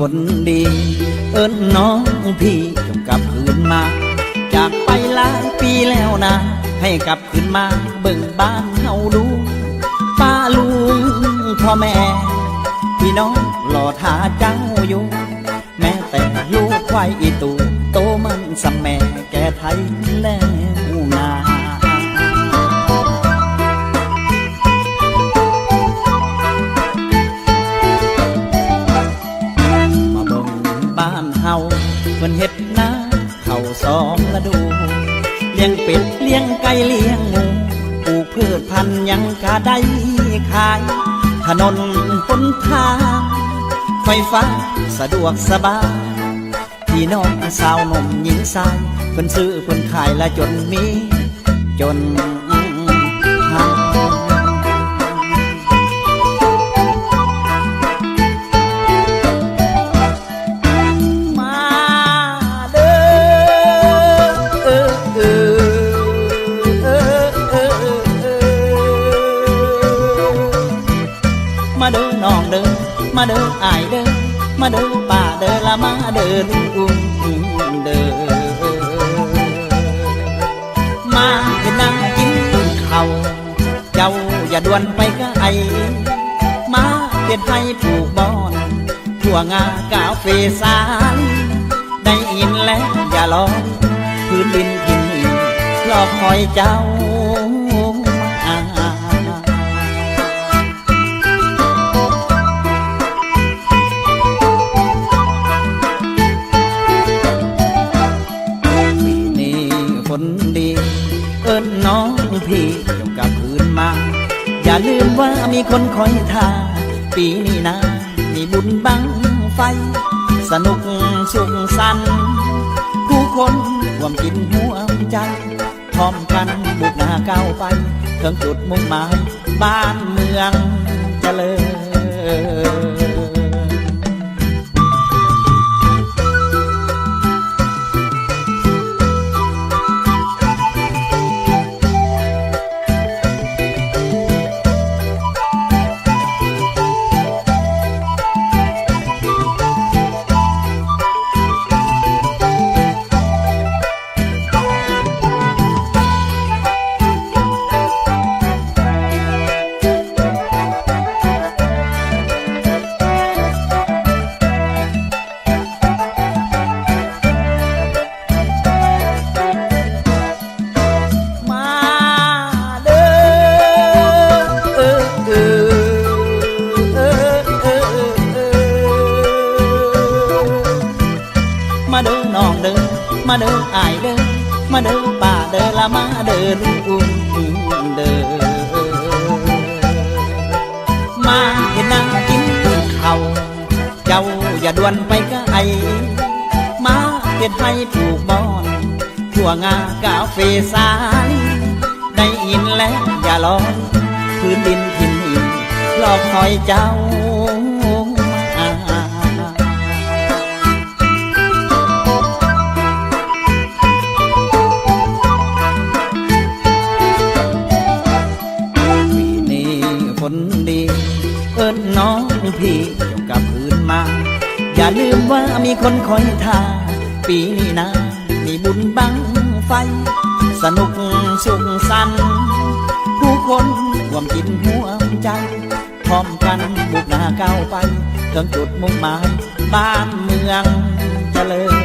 คนดีเอิ้นน้องพี่จงกลับคืนมาจากไปหลายปีแล้วนะให้กลับคืนมาเบิ่งบ้านเฮาดูป้าลุงพ่อแม่พี่น้องรอท่าเจ้าอยู่แม้แต่ลูกควายอีตูโตมันสำแม่แก่ไทยแล้วนามาเบิ่งบ้านเฮาเพิ่นเฮ็ดนาเข้าสองฤดูเลี้ยงเป็ดเลี้ยงไก่เลี้ยงหมูปลูกพืชพันธุ์ยังกะได้ขายถนนหนทางไฟฟ้าสะดวกสบายพี่น้องสาวหนุ่มหญิงชายเพิ่นซื้อเพิ่นขายและจนมีจนหามาเด้อมาเด้อน้องเด้อมาเด้ออ้ายเด้อมาเด้อป้าเด้อละมาเด้อลุงเด้อมาเห็นนั่งกินข้าวเจ้าอย่าด่วนไปก็ไอมาเก็บให้ปลูกบอนทั่วงากาเฟสานได้ยินแล้วอย่ารอพื้นดินที่นี่รอคอยเจ้าคนดีเอิ้นน้องพี่จงกลับคืนมาอย่าลืมว่ามีคนคอยท่าปีนี้นะมีบุญบังไฟสนุกสุขสันต์ผู้คนร่วมกินร่วมใจพร้อมกันบุกหน้าก้าวไปถึงจุดมุ่งหมายบ้านเมืองเจริญมาเด้อน้องเด้อมาเด้ออ้ายเด้อมาเด้อป้าเด้อละมาเด้อลุงเด้อมาเห็นนั่งกินข้าวเจ้าอย่าด่วนไปก็ไอมาเฮ็ดให้ปลูกบอนทั่วงากาเฟสานได้ยินแล้วอย่ารอพื้นดินที่นี่รอคอยเจ้าคนดีเอิ้นน้องพี่จงกลับคืนมาอย่าลืมว่ามีคนคอยท่าปีนี้นะมีบุญบังไฟสนุกสุขสันต์ผู้คนร่วมกินร่วมใจพร้อมกันบุกหน้าก้าวไปถึงจุดมุ่งหมายบ้านเมืองเจริญ